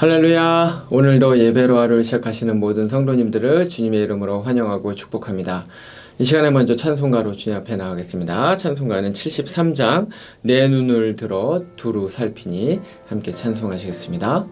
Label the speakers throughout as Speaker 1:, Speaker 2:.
Speaker 1: 할렐루야! 오늘도 예배로 하루를 시작하시는 모든 성도님들을 주님의 이름으로 환영하고 축복합니다. 이 시간에 먼저 찬송가로 주님 앞에 나가겠습니다. 찬송가는 73장 내 눈을 들어 두루 살피니 함께 찬송하시겠습니다.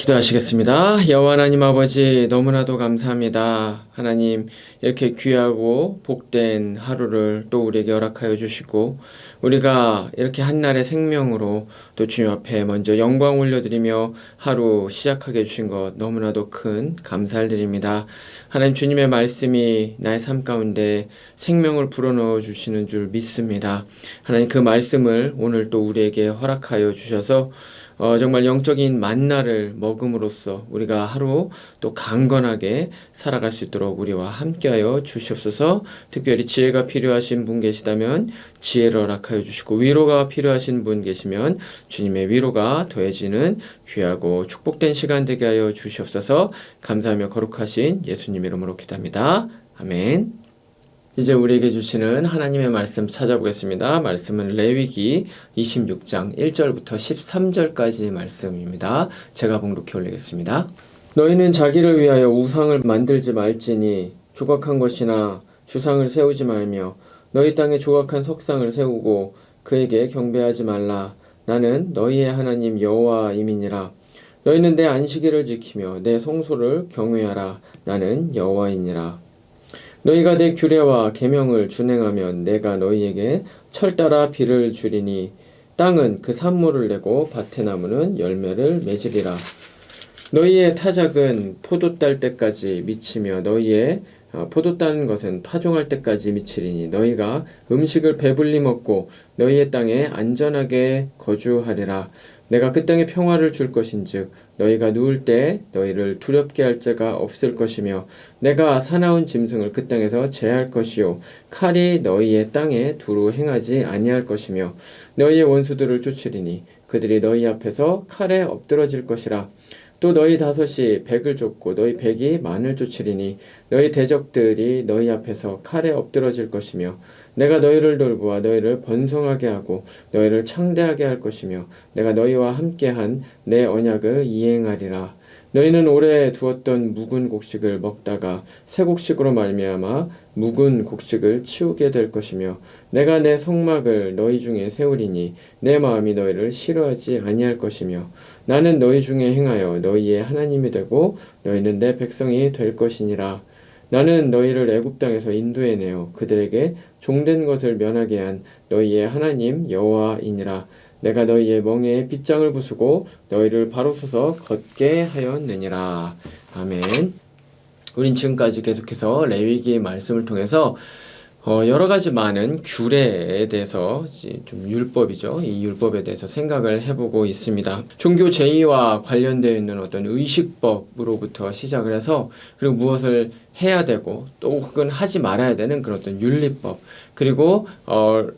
Speaker 1: 기도하시겠습니다. 여호와 하나님 아버지, 너무나도 감사합니다. 하나님, 이렇게 귀하고 복된 하루를 또 우리에게 허락하여 주시고 우리가 이렇게 한날의 생명으로 또 주님 앞에 먼저 영광 올려드리며 하루 시작하게 해주신 것 너무나도 큰 감사를 드립니다. 하나님, 주님의 말씀이 나의 삶 가운데 생명을 불어넣어 주시는 줄 믿습니다. 하나님, 그 말씀을 오늘 또 우리에게 허락하여 주셔서 정말 영적인 만나를 먹음으로써 우리가 하루 또 강건하게 살아갈 수 있도록 우리와 함께하여 주시옵소서. 특별히 지혜가 필요하신 분 계시다면 지혜를 허락하여 주시고, 위로가 필요하신 분 계시면 주님의 위로가 더해지는 귀하고 축복된 시간 되게 하여 주시옵소서. 감사하며 거룩하신 예수님 이름으로 기도합니다. 아멘. 이제 우리에게 주시는 하나님의 말씀 찾아보겠습니다. 말씀은 레위기 26장 1절부터 13절까지의 말씀입니다. 제가 봉독해 올리겠습니다. 너희는 자기를 위하여 우상을 만들지 말지니 조각한 것이나 주상을 세우지 말며 너희 땅에 조각한 석상을 세우고 그에게 경배하지 말라. 나는 너희의 하나님 여호와임이니라. 너희는 내 안식일을 지키며 내 성소를 경외하라. 나는 여호와이니라. 너희가 내 규례와 계명을 준행하면 내가 너희에게 철따라 비를 주리니 땅은 그 산모를 내고 밭의 나무는 열매를 맺으리라. 너희의 타작은 포도 딸 때까지 미치며 너희의 포도 따는 것은 파종할 때까지 미치리니 너희가 음식을 배불리 먹고 너희의 땅에 안전하게 거주하리라. 내가 그 땅에 평화를 줄 것인즉 너희가 누울 때 너희를 두렵게 할 자가 없을 것이며 내가 사나운 짐승을 그 땅에서 제할 것이요 칼이 너희의 땅에 두루 행하지 아니할 것이며 너희의 원수들을 쫓으리니 그들이 너희 앞에서 칼에 엎드러질 것이라. 또 너희 다섯이 백을 쫓고 너희 백이 만을 쫓으리니 너희 대적들이 너희 앞에서 칼에 엎드러질 것이며 내가 너희를 돌보아 너희를 번성하게 하고 너희를 창대하게 할 것이며 내가 너희와 함께한 내 언약을 이행하리라. 너희는 오래 두었던 묵은 곡식을 먹다가 새 곡식으로 말미암아 묵은 곡식을 치우게 될 것이며 내가 내 성막을 너희 중에 세우리니 내 마음이 너희를 싫어하지 아니할 것이며 나는 너희 중에 행하여 너희의 하나님이 되고 너희는 내 백성이 될 것이니라. 나는 너희를 애굽 땅에서 인도해내어 그들에게 종된 것을 면하게 한 너희의 하나님 여호와이니라. 내가 너희의 멍에에 빗장을 부수고 너희를 바로 서서 걷게 하였느니라. 아멘. 우린 지금까지 계속해서 레위기의 말씀을 통해서 여러 가지 많은 규례에 대해서 좀 율법이죠. 이 율법에 대해서 생각을 해보고 있습니다. 종교 제의와 관련되어 있는 어떤 의식법으로부터 시작을 해서 그리고 무엇을 해야 되고 또 혹은 하지 말아야 되는 그런 어떤 윤리법 그리고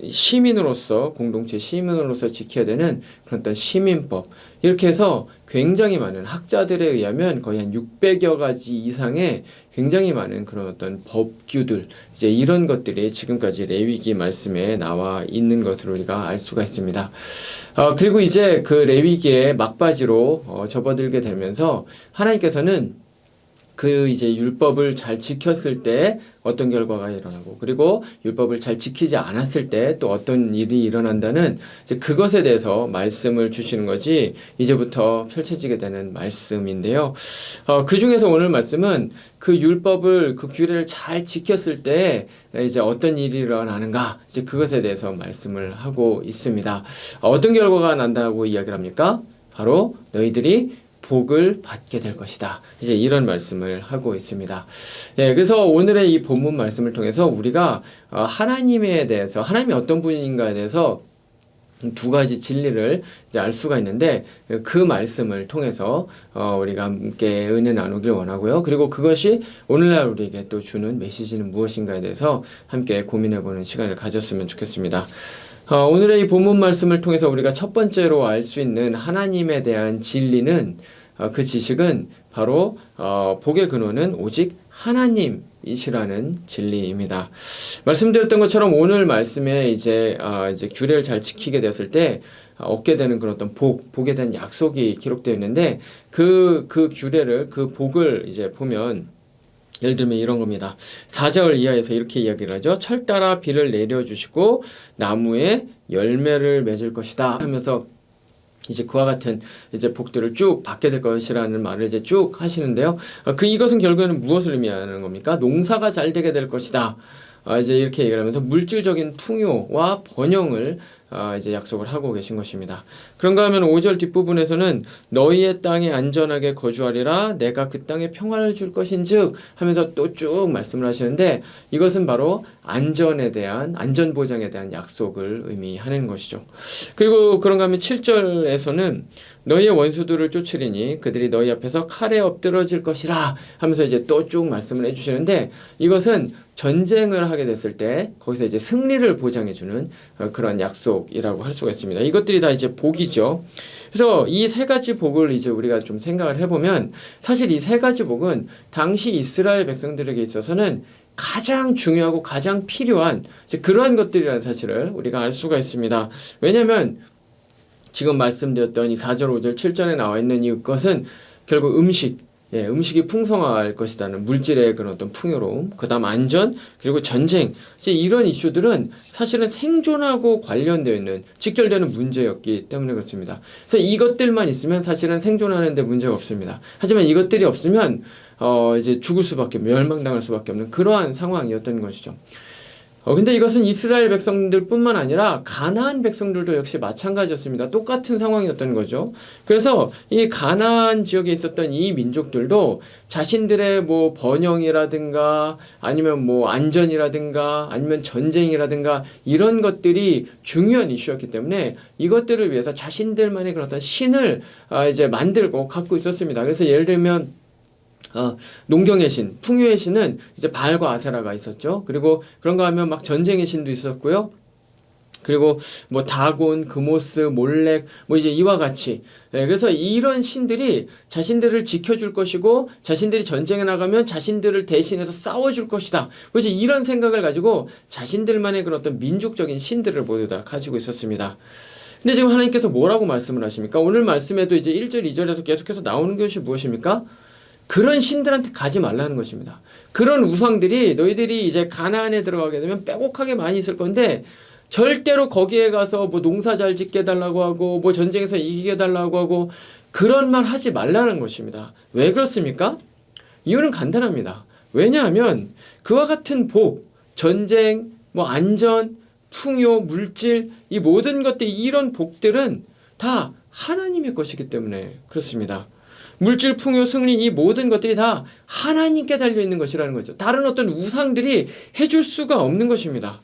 Speaker 1: 시민으로서 공동체 시민으로서 지켜야 되는 그런 어떤 시민법 이렇게 해서 굉장히 많은 학자들에 의하면 거의 한 600여 가지 이상의 굉장히 많은 그런 어떤 법규들 이제 이런 것들이 지금까지 레위기 말씀에 나와 있는 것으로 우리가 알 수가 있습니다. 그리고 이제 그 레위기의 막바지로 접어들게 되면서 하나님께서는 그 이제 율법을 잘 지켰을 때 어떤 결과가 일어나고 그리고 율법을 잘 지키지 않았을 때 또 어떤 일이 일어난다는 이제 그것에 대해서 말씀을 주시는 거지 이제부터 펼쳐지게 되는 말씀인데요. 그 중에서 오늘 말씀은 그 율법을 그 규례를 잘 지켰을 때 이제 어떤 일이 일어나는가 이제 그것에 대해서 말씀을 하고 있습니다. 어떤 결과가 난다고 이야기를 합니까? 바로 너희들이 복을 받게 될 것이다. 이제 이런 말씀을 하고 있습니다. 예, 그래서 오늘의 이 본문 말씀을 통해서 우리가 하나님에 대해서 하나님이 어떤 분인가에 대해서 두 가지 진리를 이제 알 수가 있는데 그 말씀을 통해서 우리가 함께 은혜 나누길 원하고요. 그리고 그것이 오늘날 우리에게 또 주는 메시지는 무엇인가에 대해서 함께 고민해보는 시간을 가졌으면 좋겠습니다. 오늘의 이 본문 말씀을 통해서 우리가 첫 번째로 알 수 있는 하나님에 대한 진리는 그 지식은 바로 복의 근원은 오직 하나님이시라는 진리입니다. 말씀드렸던 것처럼 오늘 말씀에 이제 규례를 잘 지키게 됐을 때 얻게 되는 그런 어떤 복에 대한 약속이 기록되어 있는데 그 규례를 그 복을 이제 보면 예를 들면 이런 겁니다. 4절 이하에서 이렇게 이야기를 하죠. 철 따라 비를 내려주시고 나무에 열매를 맺을 것이다 하면서 이제 그와 같은 이제 복들을 쭉 받게 될 것이라는 말을 이제 쭉 하시는데요. 이것은 결국에는 무엇을 의미하는 겁니까? 농사가 잘 되게 될 것이다. 이제 이렇게 얘기를 하면서 물질적인 풍요와 번영을 이제 약속을 하고 계신 것입니다. 그런가 하면 5절 뒷부분에서는 너희의 땅에 안전하게 거주하리라 내가 그 땅에 평화를 줄 것인즉 하면서 또 쭉 말씀을 하시는데 이것은 바로 안전에 대한 안전 보장에 대한 약속을 의미하는 것이죠. 그리고 그런가 하면 7절에서는 너희의 원수들을 쫓으리니 그들이 너희 앞에서 칼에 엎드러질 것이라 하면서 이제 또 쭉 말씀을 해주시는데 이것은 전쟁을 하게 됐을 때 거기서 이제 승리를 보장해주는 그런 약속이라고 할 수가 있습니다. 이것들이 다 이제 복이죠. 그래서 이 세 가지 복을 이제 우리가 좀 생각을 해보면 사실 이 세 가지 복은 당시 이스라엘 백성들에게 있어서는 가장 중요하고 가장 필요한 이제 그러한 것들이라는 사실을 우리가 알 수가 있습니다. 왜냐하면 지금 말씀드렸던 이 4절, 5절, 7절에 나와 있는 이것은 결국 음식, 음식이 풍성할 것이라는 물질의 그런 어떤 풍요로움, 그다음 안전, 그리고 전쟁, 이제 이런 이슈들은 사실은 생존하고 관련되어 있는 직결되는 문제였기 때문에 그렇습니다. 그래서 이것들만 있으면 사실은 생존하는 데 문제가 없습니다. 하지만 이것들이 없으면 이제 죽을 수밖에, 멸망당할 수밖에 없는 그러한 상황이었던 것이죠. 근데 이것은 이스라엘 백성들뿐만 아니라 가나안 백성들도 역시 마찬가지였습니다. 똑같은 상황이었던 거죠. 그래서 이 가나안 지역에 있었던 이 민족들도 자신들의 뭐 번영이라든가 아니면 뭐 안전이라든가 아니면 전쟁이라든가 이런 것들이 중요한 이슈였기 때문에 이것들을 위해서 자신들만의 그런 어떤 신을 이제 만들고 갖고 있었습니다. 그래서 예를 들면 농경의 신, 풍요의 신은 이제 바알과 아세라가 있었죠. 그리고 그런가 하면 막 전쟁의 신도 있었고요. 그리고 뭐 다곤, 그모스, 몰렉, 뭐 이제 이와 같이. 그래서 이런 신들이 자신들을 지켜줄 것이고 자신들이 전쟁에 나가면 자신들을 대신해서 싸워줄 것이다. 그래서 이런 생각을 가지고 자신들만의 그런 어떤 민족적인 신들을 모두 다 가지고 있었습니다. 근데 지금 하나님께서 뭐라고 말씀을 하십니까? 오늘 말씀에도 이제 1절, 2절에서 계속해서 나오는 것이 무엇입니까? 그런 신들한테 가지 말라는 것입니다. 그런 우상들이 너희들이 이제 가나안에 들어가게 되면 빼곡하게 많이 있을 건데 절대로 거기에 가서 뭐 농사 잘 짓게 해달라고 하고 뭐 전쟁에서 이기게 해달라고 하고 그런 말 하지 말라는 것입니다. 왜 그렇습니까? 이유는 간단합니다. 왜냐하면 그와 같은 복, 전쟁, 뭐 안전, 풍요, 물질 이 모든 것들 이런 복들은 다 하나님의 것이기 때문에 그렇습니다. 물질, 풍요, 승리 이 모든 것들이 다 하나님께 달려있는 것이라는 거죠. 다른 어떤 우상들이 해줄 수가 없는 것입니다.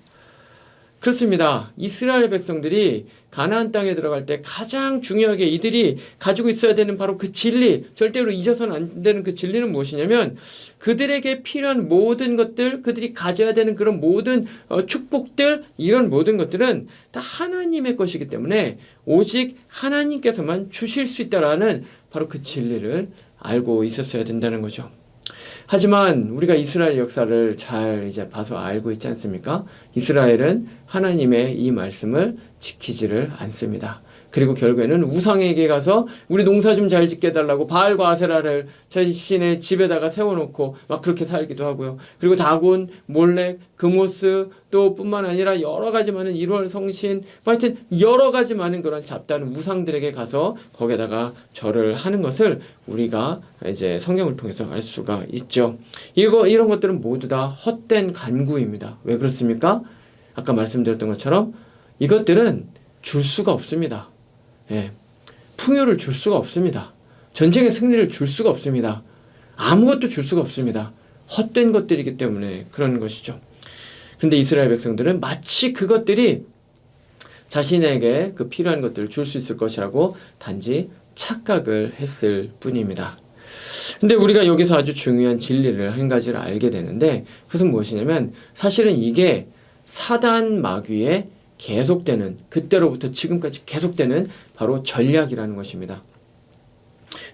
Speaker 1: 그렇습니다. 이스라엘 백성들이 가나안 땅에 들어갈 때 가장 중요하게 이들이 가지고 있어야 되는 바로 그 진리, 절대로 잊어서는 안 되는 그 진리는 무엇이냐면 그들에게 필요한 모든 것들, 그들이 가져야 되는 그런 모든 축복들, 이런 모든 것들은 다 하나님의 것이기 때문에 오직 하나님께서만 주실 수 있다라는 바로 그 진리를 알고 있었어야 된다는 거죠. 하지만 우리가 이스라엘 역사를 잘 이제 봐서 알고 있지 않습니까? 이스라엘은 하나님의 이 말씀을 지키지를 않습니다. 그리고 결국에는 우상에게 가서 우리 농사 좀 잘 짓게 해달라고 바알과 아세라를 자신의 집에다가 세워놓고 막 그렇게 살기도 하고요. 그리고 다곤, 몰렉, 그모스 또 뿐만 아니라 여러 가지 많은 일월 성신, 하여튼 여러 가지 많은 그런 잡다른 우상들에게 가서 거기에다가 절을 하는 것을 우리가 이제 성경을 통해서 알 수가 있죠. 이런 것들은 모두 다 헛된 간구입니다. 왜 그렇습니까? 아까 말씀드렸던 것처럼 이것들은 줄 수가 없습니다. 풍요를 줄 수가 없습니다. 전쟁의 승리를 줄 수가 없습니다. 아무것도 줄 수가 없습니다. 헛된 것들이기 때문에 그런 것이죠. 그런데 이스라엘 백성들은 마치 그것들이 자신에게 그 필요한 것들을 줄 수 있을 것이라고 단지 착각을 했을 뿐입니다. 근데 우리가 여기서 아주 중요한 진리를 한 가지를 알게 되는데 그것은 무엇이냐면 사실은 이게 사단 마귀의 계속되는 그때로부터 지금까지 계속되는 바로 전략이라는 것입니다.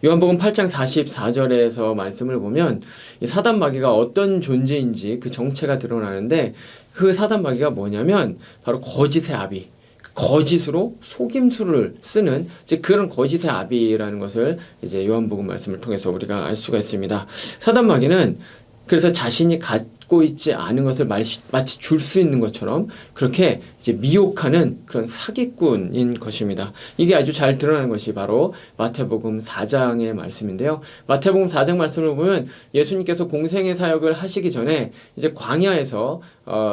Speaker 1: 요한복음 8장 44절에서 말씀을 보면 이 사단 마귀가 어떤 존재인지 그 정체가 드러나는데 그 사단 마귀가 뭐냐면 바로 거짓의 아비, 거짓으로 속임수를 쓰는 이제 그런 거짓의 아비라는 것을 이제 요한복음 말씀을 통해서 우리가 알 수가 있습니다. 사단 마귀는 그래서 자신이 갖고 있지 않은 것을 마치 줄 수 있는 것처럼 그렇게 이제 미혹하는 그런 사기꾼인 것입니다. 이게 아주 잘 드러나는 것이 바로 마태복음 4장의 말씀인데요. 마태복음 4장 말씀을 보면 예수님께서 공생의 사역을 하시기 전에 이제 광야에서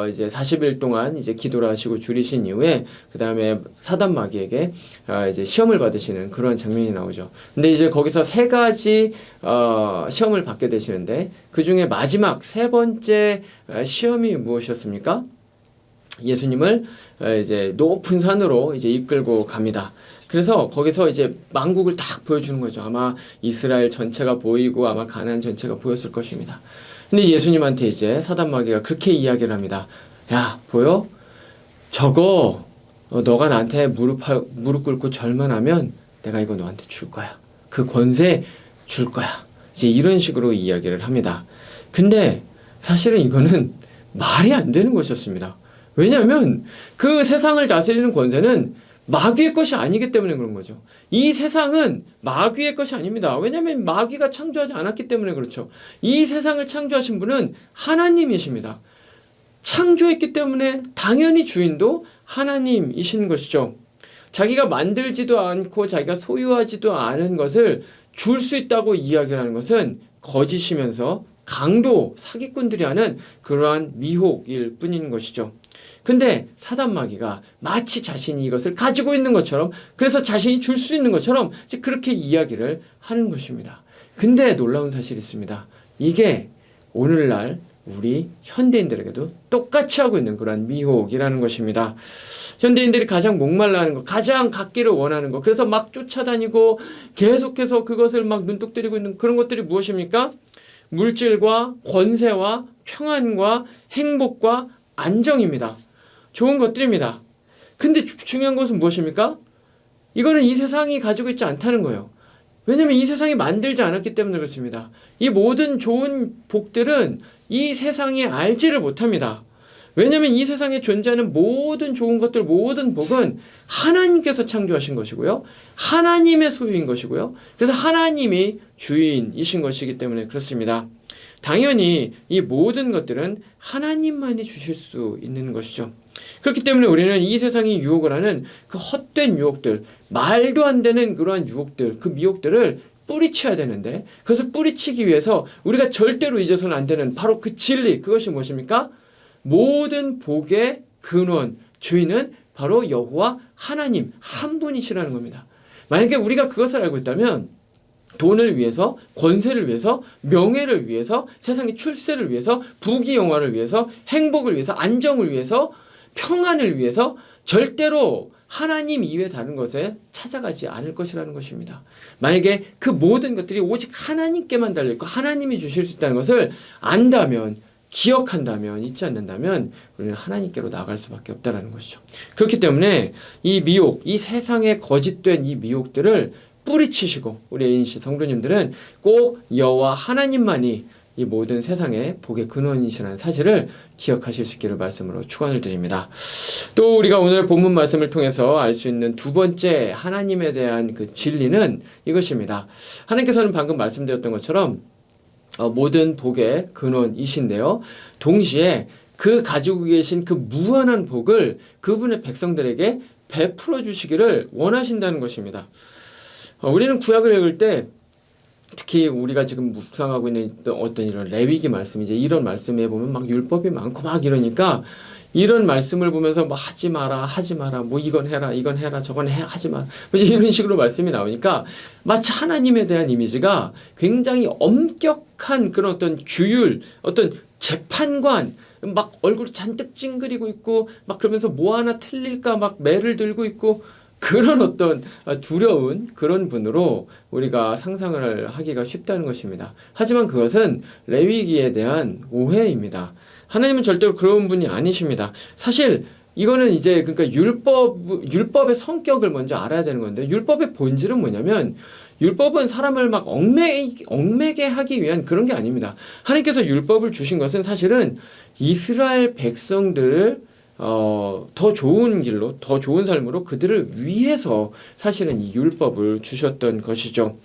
Speaker 1: 이제 40일 동안 이제 기도를 하시고 줄이신 이후에 그 다음에 사단 마귀에게 이제 시험을 받으시는 그런 장면이 나오죠. 근데 이제 거기서 세 가지 시험을 받게 되시는데 그 중에 마지막 세 번째 시험이 무엇이었습니까? 예수님을 이제 높은 산으로 이제 이끌고 갑니다. 그래서 거기서 이제 만국을 딱 보여주는 거죠. 아마 이스라엘 전체가 보이고 아마 가나안 전체가 보였을 것입니다. 근데 예수님한테 이제 사단 마귀가 그렇게 이야기를 합니다. 야, 보여? 저거 너가 나한테 무릎 꿇고 절만 하면 내가 이거 너한테 줄 거야. 그 권세 줄 거야. 이제 이런 식으로 이야기를 합니다. 근데 사실은 이거는 말이 안 되는 것이었습니다. 왜냐하면 그 세상을 다스리는 권세는 마귀의 것이 아니기 때문에 그런 거죠. 이 세상은 마귀의 것이 아닙니다. 왜냐하면 마귀가 창조하지 않았기 때문에 그렇죠. 이 세상을 창조하신 분은 하나님이십니다. 창조했기 때문에 당연히 주인도 하나님이신 것이죠. 자기가 만들지도 않고 자기가 소유하지도 않은 것을 줄 수 있다고 이야기를 하는 것은 거짓이면서 강도 사기꾼들이 하는 그러한 미혹일 뿐인 것이죠. 근데 사단 마귀가 마치 자신이 이것을 가지고 있는 것처럼, 그래서 자신이 줄 수 있는 것처럼 이제 그렇게 이야기를 하는 것입니다. 근데 놀라운 사실이 있습니다. 이게 오늘날 우리 현대인들에게도 똑같이 하고 있는 그러한 미혹이라는 것입니다. 현대인들이 가장 목말라하는 것, 가장 갖기를 원하는 것, 그래서 막 쫓아다니고 계속해서 그것을 막 눈독 들이고 있는 그런 것들이 무엇입니까? 물질과 권세와 평안과 행복과 안정입니다. 좋은 것들입니다. 근데 중요한 것은 무엇입니까? 이거는 이 세상이 가지고 있지 않다는 거예요. 왜냐하면 이 세상이 만들지 않았기 때문에 그렇습니다. 이 모든 좋은 복들은 이 세상이 알지를 못합니다. 왜냐하면 이 세상에 존재하는 모든 좋은 것들, 모든 복은 하나님께서 창조하신 것이고요. 하나님의 소유인 것이고요. 그래서 하나님이 주인이신 것이기 때문에 그렇습니다. 당연히 이 모든 것들은 하나님만이 주실 수 있는 것이죠. 그렇기 때문에 우리는 이 세상이 유혹을 하는 그 헛된 유혹들, 말도 안 되는 그러한 유혹들, 그 미혹들을 뿌리쳐야 되는데, 그것을 뿌리치기 위해서 우리가 절대로 잊어서는 안 되는 바로 그 진리, 그것이 무엇입니까? 모든 복의 근원, 주인은 바로 여호와 하나님 한 분이시라는 겁니다. 만약에 우리가 그것을 알고 있다면 돈을 위해서, 권세를 위해서, 명예를 위해서, 세상의 출세를 위해서, 부귀영화를 위해서, 행복을 위해서, 안정을 위해서, 평안을 위해서 절대로 하나님 이외 다른 것에 찾아가지 않을 것이라는 것입니다. 만약에 그 모든 것들이 오직 하나님께만 달려있고 하나님이 주실 수 있다는 것을 안다면, 기억한다면, 잊지 않는다면 우리는 하나님께로 나아갈 수밖에 없다는 것이죠. 그렇기 때문에 이 미혹, 이 세상에 거짓된 이 미혹들을 뿌리치시고 우리 ANC 성도님들은 꼭 여호와 하나님만이 이 모든 세상의 복의 근원이시라는 사실을 기억하실 수 있기를 말씀으로 축원을 드립니다. 또 우리가 오늘 본문 말씀을 통해서 알 수 있는 두 번째 하나님에 대한 그 진리는 이것입니다. 하나님께서는 방금 말씀드렸던 것처럼 모든 복의 근원이신데요. 동시에 그 가지고 계신 그 무한한 복을 그분의 백성들에게 베풀어 주시기를 원하신다는 것입니다. 우리는 구약을 읽을 때 특히 우리가 지금 묵상하고 있는 어떤 이런 레위기 말씀, 이제 이런 말씀에 보면 막 율법이 많고 막 이러니까 이런 말씀을 보면서 뭐 하지 마라, 뭐 이건 해라, 저건 하지 마라. 이제 이런 식으로 말씀이 나오니까 마치 하나님에 대한 이미지가 굉장히 엄격한 그런 어떤 규율, 어떤 재판관, 막 얼굴 잔뜩 찡그리고 있고 막 그러면서 뭐 하나 틀릴까 막 매를 들고 있고 그런 어떤 두려운 그런 분으로 우리가 상상을 하기가 쉽다는 것입니다. 하지만 그것은 레위기에 대한 오해입니다. 하나님은 절대로 그런 분이 아니십니다. 사실 이거는 이제 그러니까 율법의 성격을 먼저 알아야 되는 건데, 율법의 본질은 뭐냐면 율법은 사람을 막 얽매게 하기 위한 그런 게 아닙니다. 하나님께서 율법을 주신 것은 사실은 이스라엘 백성들을 더 좋은 길로, 더 좋은 삶으로 그들을 위해서 사실은 이 율법을 주셨던 것이죠.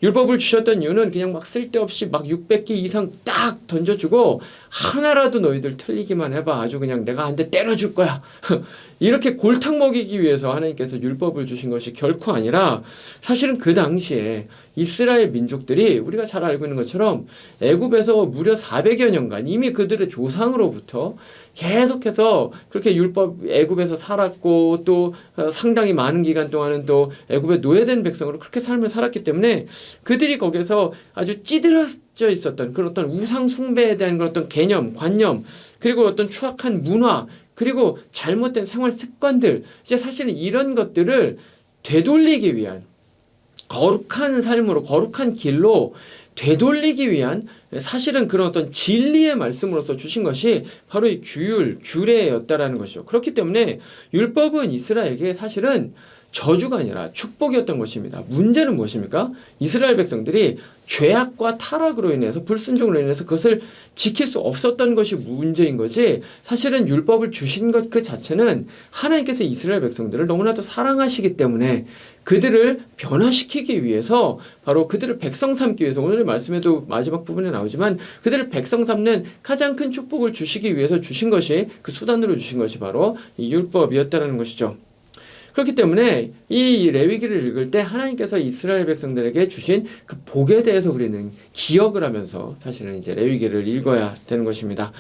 Speaker 1: 율법을 주셨던 이유는 그냥 막 쓸데없이 막 600개 이상 딱 던져주고 하나라도 너희들 틀리기만 해봐. 아주 그냥 내가 한 대 때려줄 거야. 이렇게 골탕 먹이기 위해서 하나님께서 율법을 주신 것이 결코 아니라, 사실은 그 당시에 이스라엘 민족들이 우리가 잘 알고 있는 것처럼 애굽에서 무려 400여 년간 이미 그들의 조상으로부터 계속해서 그렇게 애굽에서 살았고, 또 상당히 많은 기간 동안은 또 애굽에 노예된 백성으로 그렇게 삶을 살았기 때문에 그들이 거기서 아주 찌들어져 있었던 그런 어떤 우상 숭배에 대한 그런 어떤 개념, 관념, 그리고 어떤 추악한 문화, 그리고 잘못된 생활 습관들, 이제 사실은 이런 것들을 되돌리기 위한, 거룩한 삶으로, 거룩한 길로 되돌리기 위한 사실은 그런 어떤 진리의 말씀으로서 주신 것이 바로 이 규례였다라는 것이죠. 그렇기 때문에 율법은 이스라엘에게 사실은 저주가 아니라 축복이었던 것입니다. 문제는 무엇입니까? 이스라엘 백성들이 죄악과 타락으로 인해서 불순종으로 인해서 그것을 지킬 수 없었던 것이 문제인 거지, 사실은 율법을 주신 것 그 자체는 하나님께서 이스라엘 백성들을 너무나도 사랑하시기 때문에 그들을 변화시키기 위해서, 바로 그들을 백성 삼기 위해서, 오늘의 말씀에도 마지막 부분에 나오지만 그들을 백성 삼는 가장 큰 축복을 주시기 위해서 주신 것이, 그 수단으로 주신 것이 바로 이 율법이었다는 것이죠. 그렇기 때문에 이 레위기를 읽을 때 하나님께서 이스라엘 백성들에게 주신 그 복에 대해서 우리는 기억을 하면서 사실은 이제 레위기를 읽어야 되는 것입니다.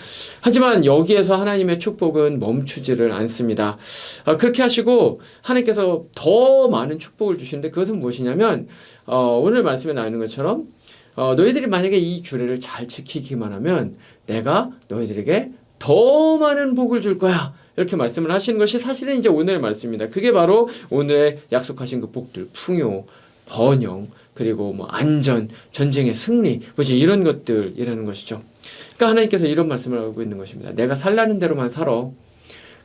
Speaker 1: 하지만 여기에서 하나님의 축복은 멈추지를 않습니다. 그렇게 하시고 하나님께서 더 많은 축복을 주시는데, 그것은 무엇이냐면 오늘 말씀에 나오는 것처럼 너희들이 만약에 이 규례를 잘 지키기만 하면 내가 너희들에게 더 많은 복을 줄 거야, 이렇게 말씀을 하시는 것이 사실은 이제 오늘의 말씀입니다. 그게 바로 오늘의 약속하신 그 복들, 풍요, 번영, 그리고 뭐 안전, 전쟁의 승리, 뭐지 이런 것들이라는 것이죠. 그러니까 하나님께서 이런 말씀을 하고 있는 것입니다. 내가 살라는 대로만 살아.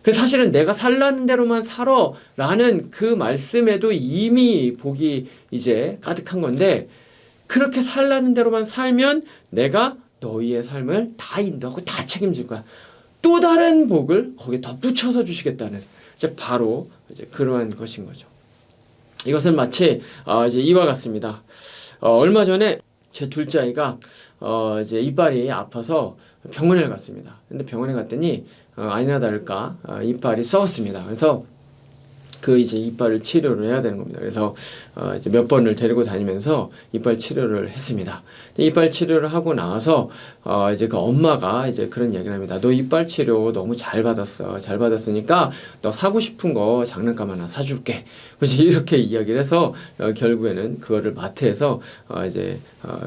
Speaker 1: 그래서 사실은 내가 살라는 대로만 살아 라는 그 말씀에도 이미 복이 이제 가득한 건데, 그렇게 살라는 대로만 살면 내가 너희의 삶을 다 인도하고 다 책임질 거야. 또 다른 복을 거기에 덧붙여서 주시겠다는, 이제 바로 이제 그러한 것인 거죠. 이것은 마치 이제 이와 같습니다. 얼마 전에 제 둘째 아이가 이제 이빨이 아파서 병원에 갔습니다. 근데 병원에 갔더니 아니나 다를까 이빨이 썩었습니다. 그래서 그 이제 이빨을 치료를 해야 되는 겁니다. 그래서 이제 몇 번을 데리고 다니면서 이빨 치료를 했습니다. 이빨 치료를 하고 나와서 이제 그 엄마가 이제 그런 얘기를 합니다. 너 이빨 치료 너무 잘 받았어. 잘 받았으니까 너 사고 싶은 거 장난감 하나 사줄게. 그래서 이렇게 이야기를 해서 결국에는 그거를 마트에서 이제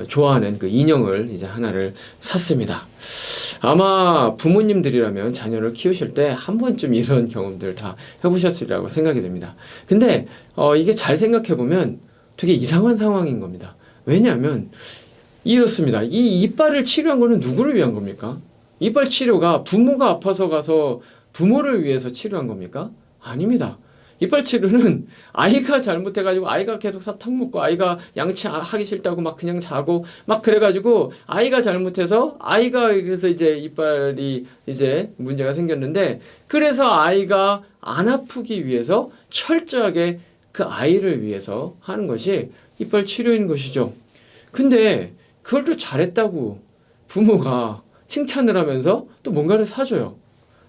Speaker 1: 좋아하는 그 인형을 이제 하나를 샀습니다. 아마 부모님들이라면 자녀를 키우실 때 한 번쯤 이런 경험들 다 해보셨으리라고 생각이 됩니다. 근데 이게 잘 생각해보면 되게 이상한 상황인 겁니다. 왜냐하면 이렇습니다. 이 이빨을 치료한 거는 누구를 위한 겁니까? 이빨 치료가 부모가 아파서 가서 부모를 위해서 치료한 겁니까? 아닙니다. 이빨 치료는 아이가 잘못해가지고 아이가 계속 사탕 먹고 아이가 양치하기 싫다고 막 그냥 자고 막 그래가지고 아이가 잘못해서 아이가 그래서 이제 이빨이 이제 문제가 생겼는데, 그래서 아이가 안 아프기 위해서 철저하게 그 아이를 위해서 하는 것이 이빨 치료인 것이죠. 근데 그걸 또 잘했다고 부모가 칭찬을 하면서 또 뭔가를 사줘요.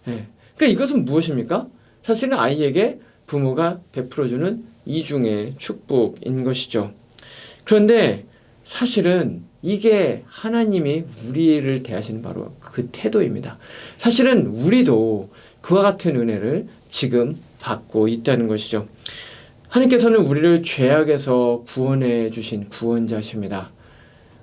Speaker 1: 네. 그러니까 이것은 무엇입니까? 사실은 아이에게 부모가 베풀어주는 이중의 축복인 것이죠. 그런데 사실은 이게 하나님이 우리를 대하시는 바로 그 태도입니다. 사실은 우리도 그와 같은 은혜를 지금 받고 있다는 것이죠. 하나님께서는 우리를 죄악에서 구원해 주신 구원자십니다.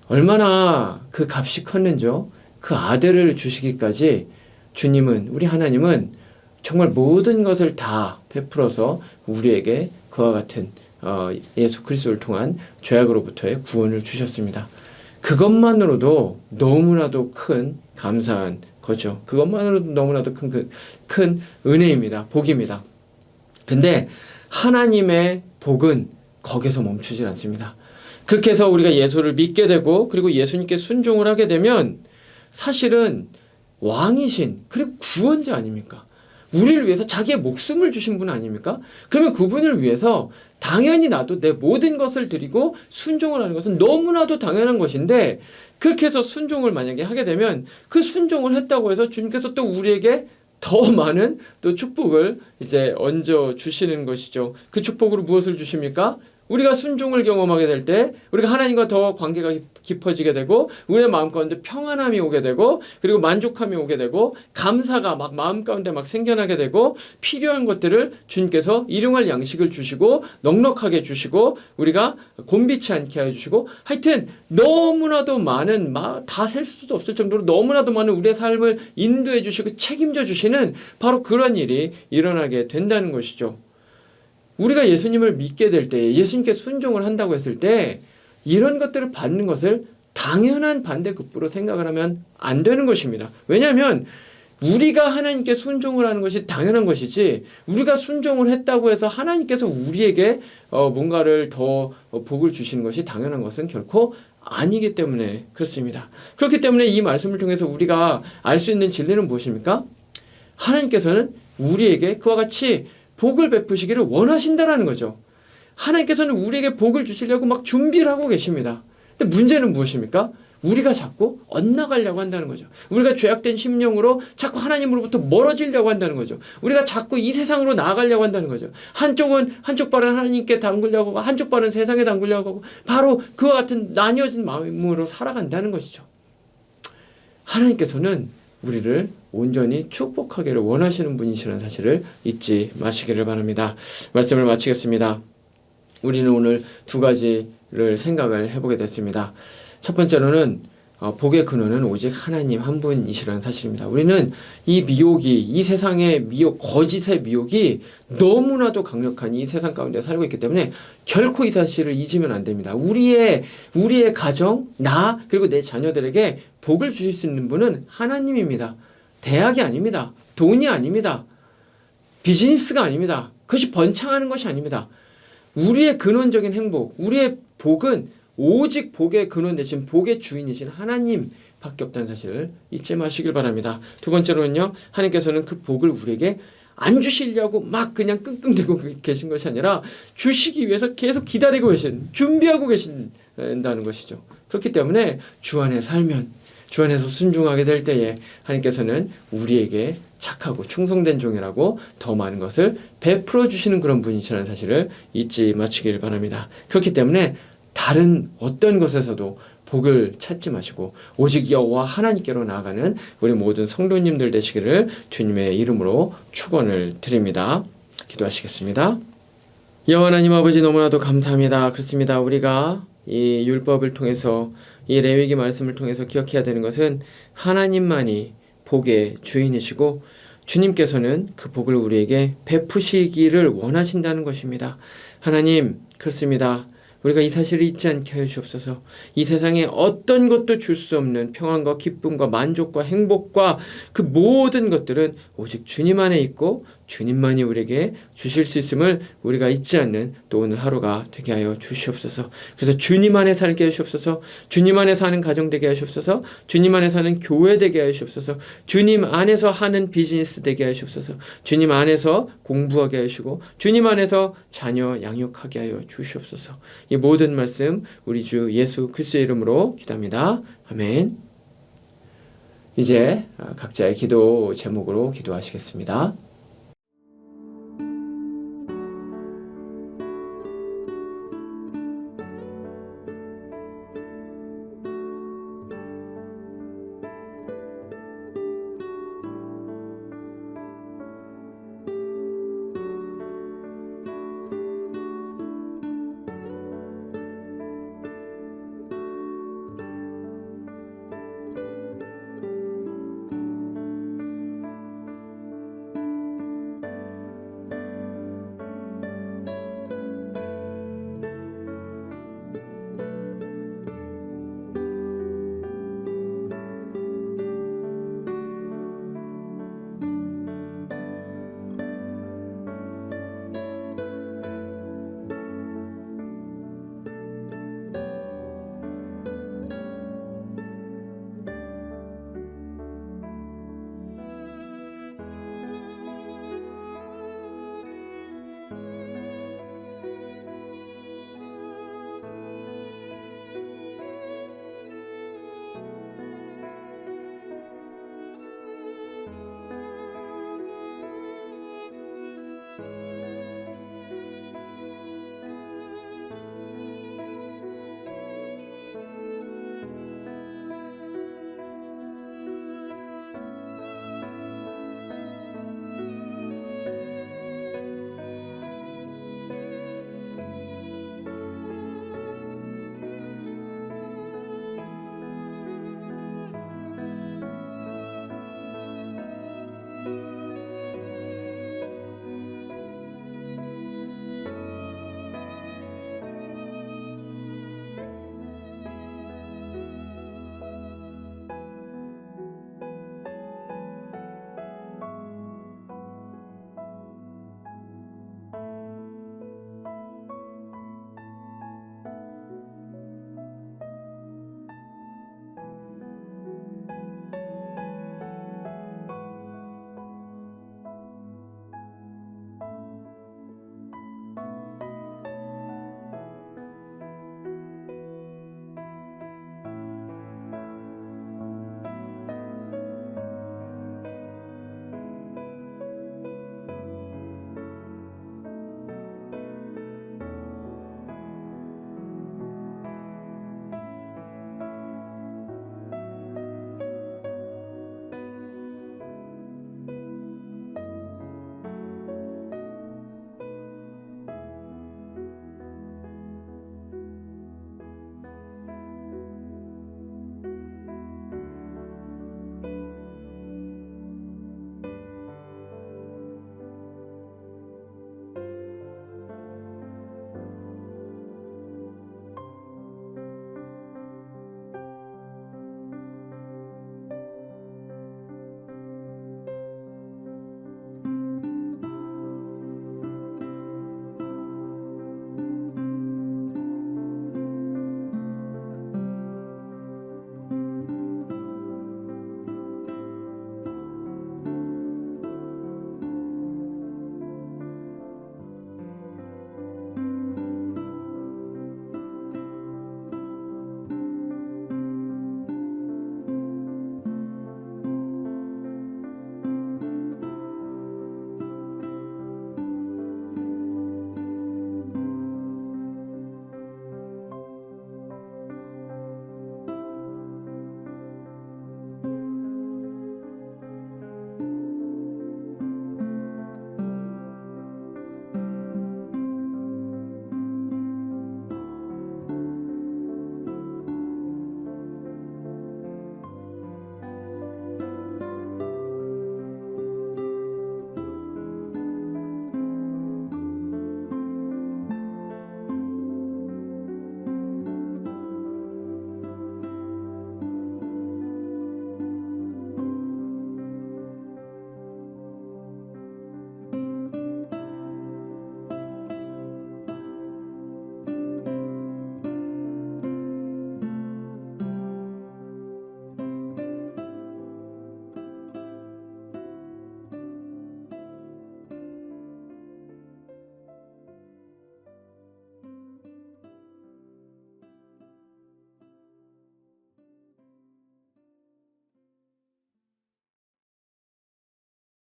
Speaker 1: 얼마나 그 값이 컸는지요? 그 아들을 주시기까지 주님은, 우리 하나님은 정말 모든 것을 다 베풀어서 우리에게 그와 같은 예수 그리스도를 통한 죄악으로부터의 구원을 주셨습니다. 그것만으로도 너무나도 큰 감사한 거죠. 그것만으로도 너무나도 큰 은혜입니다. 복입니다. 근데 하나님의 복은 거기서 멈추질 않습니다. 그렇게 해서 우리가 예수를 믿게 되고 그리고 예수님께 순종을 하게 되면 사실은 왕이신 그리고 구원자 아닙니까? 우리를 위해서 자기의 목숨을 주신 분 아닙니까? 그러면 그분을 위해서 당연히 나도 내 모든 것을 드리고 순종을 하는 것은 너무나도 당연한 것인데, 그렇게 해서 순종을 만약에 하게 되면 그 순종을 했다고 해서 주님께서 또 우리에게 더 많은 또 축복을 이제 얹어 주시는 것이죠. 그 축복으로 무엇을 주십니까? 우리가 순종을 경험하게 될 때 우리가 하나님과 더 관계가 깊어지게 되고 우리의 마음 가운데 평안함이 오게 되고 그리고 만족함이 오게 되고 감사가 막 마음 가운데 막 생겨나게 되고 필요한 것들을 주님께서 일용할 양식을 주시고 넉넉하게 주시고 우리가 곤비치 않게 해주시고 하여튼 너무나도 많은 다 셀 수도 없을 정도로 너무나도 많은 우리의 삶을 인도해 주시고 책임져 주시는 바로 그런 일이 일어나게 된다는 것이죠. 우리가 예수님을 믿게 될 때, 예수님께 순종을 한다고 했을 때 이런 것들을 받는 것을 당연한 반대급부로 생각을 하면 안 되는 것입니다. 왜냐하면 우리가 하나님께 순종을 하는 것이 당연한 것이지 우리가 순종을 했다고 해서 하나님께서 우리에게 뭔가를 더 복을 주시는 것이 당연한 것은 결코 아니기 때문에 그렇습니다. 그렇기 때문에 이 말씀을 통해서 우리가 알 수 있는 진리는 무엇입니까? 하나님께서는 우리에게 그와 같이 복을 베푸시기를 원하신다라는 거죠. 하나님께서는 우리에게 복을 주시려고 막 준비를 하고 계십니다. 근데 문제는 무엇입니까? 우리가 자꾸 엇나가려고 한다는 거죠. 우리가 죄악된 심령으로 자꾸 하나님으로부터 멀어지려고 한다는 거죠. 우리가 자꾸 이 세상으로 나아가려고 한다는 거죠. 한쪽 발은 하나님께 담그려고 하고 한쪽 발은 세상에 담그려고 하고 바로 그와 같은 나뉘어진 마음으로 살아간다는 것이죠. 하나님께서는 우리를 온전히 축복하기를 원하시는 분이시라는 사실을 잊지 마시기를 바랍니다. 말씀을 마치겠습니다. 우리는 오늘 두 가지를 생각을 해보게 됐습니다. 첫 번째로는 복의 근원은 오직 하나님 한 분이시라는 사실입니다. 우리는 이 미혹이, 이 세상의 미혹, 거짓의 미혹이 너무나도 강력한 이 세상 가운데 살고 있기 때문에 결코 이 사실을 잊으면 안 됩니다. 우리의 가정, 나, 그리고 내 자녀들에게 복을 주실 수 있는 분은 하나님입니다. 대학이 아닙니다. 돈이 아닙니다. 비즈니스가 아닙니다. 그것이 번창하는 것이 아닙니다. 우리의 근원적인 행복, 우리의 복은 오직 복의 근원 대신 복의 주인이신 하나님 밖에 없다는 사실을 잊지 마시길 바랍니다. 두 번째로는요, 하나님께서는 그 복을 우리에게 안 주시려고 막 그냥 끙끙대고 계신 것이 아니라 주시기 위해서 계속 기다리고 계신, 준비하고 계신다는 것이죠. 그렇기 때문에 주 안에 살면, 주 안에서 순종하게 될 때에 하나님께서는 우리에게 착하고 충성된 종이라고 더 많은 것을 베풀어 주시는 그런 분이시라는 사실을 잊지 마시길 바랍니다. 그렇기 때문에 다른 어떤 것에서도 복을 찾지 마시고 오직 여호와 하나님께로 나아가는 우리 모든 성도님들 되시기를 주님의 이름으로 축원을 드립니다. 기도하시겠습니다. 여호와 하나님 아버지 너무나도 감사합니다. 그렇습니다. 우리가 이 율법을 통해서 이 레위기 말씀을 통해서 기억해야 되는 것은 하나님만이 복의 주인이시고 주님께서는 그 복을 우리에게 베푸시기를 원하신다는 것입니다. 하나님, 그렇습니다. 우리가 이 사실을 잊지 않게 하여 주옵소서. 이 세상에 어떤 것도 줄 수 없는 평안과 기쁨과 만족과 행복과 그 모든 것들은 오직 주님 안에 있고 주님만이 우리에게 주실 수 있음을 우리가 잊지 않는 또 오늘 하루가 되게 하여 주시옵소서. 그래서 주님 안에 살게 하시옵소서. 주님 안에 사는 가정 되게 하시옵소서. 주님 안에 사는 교회 되게 하시옵소서. 주님 안에서 하는 비즈니스 되게 하시옵소서. 주님 안에서 공부하게 하시고 주님 안에서 자녀 양육하게 하여 주시옵소서. 이 모든 말씀 우리 주 예수 그리스도의 이름으로 기도합니다. 아멘. 이제 각자의 기도 제목으로 기도하시겠습니다.